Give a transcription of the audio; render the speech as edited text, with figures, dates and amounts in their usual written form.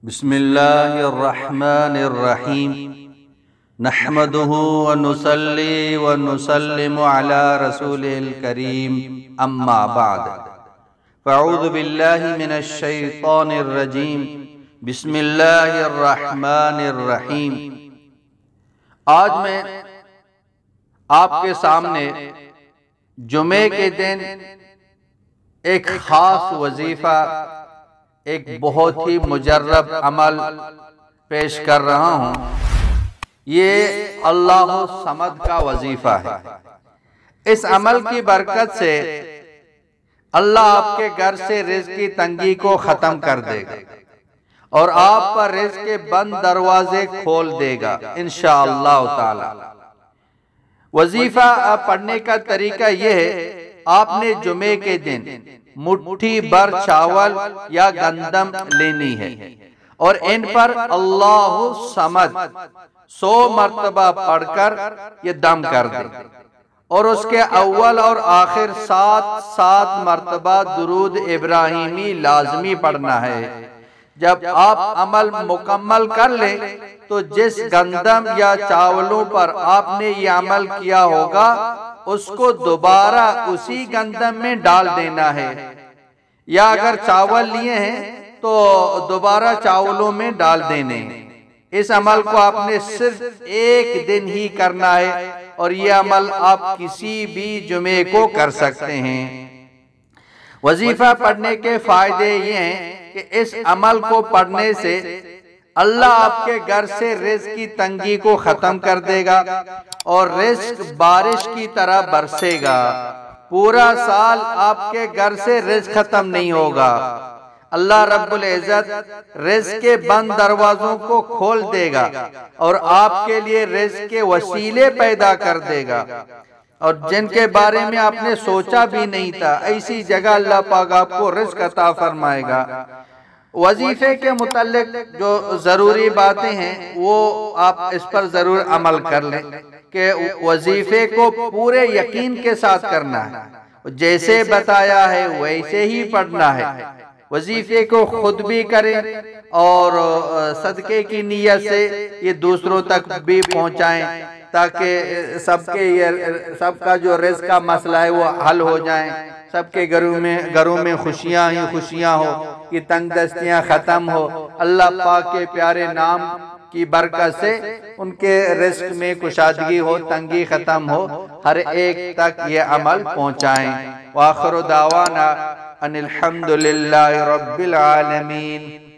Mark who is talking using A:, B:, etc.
A: बिस्मिल्लाहिर्रहमानिर्रहीम नहमदुहु व नुसल्ली व नुसल्लिमु अला रसूलिल करीम अम्मा बाद फ़अऊज़ु बिल्लाहि मिनश शैतानिर रजीम बिस्मिल्लाहिर्रहमानिर्रहीम। आज मैं आपके सामने जुमे के दिन एक खास वजीफा, एक बहुत ही मुजर्रब अमल पेश कर रहा हूँ। ये अल्लाह समद का वजीफा है। इस अमल की बरकत से अल्लाह आपके घर से रिज़्क़ की तंगी को ख़त्म कर देगा और आप पर रिज़्क़ के बंद दरवाजे खोल देगा इंशाअल्लाह ताला। वजीफा पढ़ने का तरीका यह है, आपने जुमे के दिन मुट्ठी भर चावल या गंदम लेनी है और इन पर अल्लाहु समद 100 मर्तबा पढ़कर ये दम कर दे और उसके अव्वल और आखिर 7 मर्तबा दुरूद इब्राहिमी लाजमी पढ़ना है। जब आप अमल मुकम्मल कर ले तो जिस गंदम या चावलों पर आपने ये अमल किया होगा उसको दोबारा उसी गंदम में डाल देना है, या अगर चावल लिए हैं तो दोबारा चावलों में डाल देने हैं। इस अमल को आपने सिर्फ एक दिन ही करना है और ये अमल आप किसी भी जुमे को कर सकते हैं। वजीफा पढ़ने के फायदे ये हैं कि इस अमल को पढ़ने से अल्लाह आपके घर से रिज़्क़ की तंगी को खत्म कर देगा और रिज़्क़ बारिश की तरह बरसेगा। पूरा साल आपके घर से रिज़्क़ खत्म नहीं होगा। अल्लाह रब्बुल इज़्ज़त रिज़्क़ के बंद दरवाजों को खोल देगा और आपके लिए रिज़्क़ के वसीले पैदा कर देगा और जिनके बारे में आपने सोचा भी नहीं था, ऐसी जगह अल्लाह पाक आपको रिज़्क़ अता फरमाएगा। वजीफे के मुताल्लिक जो जरूरी बातें हैं वो आप इस पर जरूर अमल कर लें कि वजीफे को पूरे यकीन के साथ करना है, जैसे बताया है वैसे ही पढ़ना है। वजीफे को खुद भी करें और सदके की नियत से ये दूसरों तक भी पहुंचाएं ताकि सबका जो रिज़्क़ का मसला है वो हल हो जाए, सबके घरों में खुशियां ही खुशियां हो, ये तंग दस्तियां खत्म हो। अल्लाह पाक के प्यारे नाम की बरकत से उनके रिज़्क़ में कुशादगी हो, तंगी खत्म हो, हर एक तक ये अमल पहुंचाएं। व आखिरु दावाना अनिल हम्दुलिल्लाहि रब्बिल आलमीन।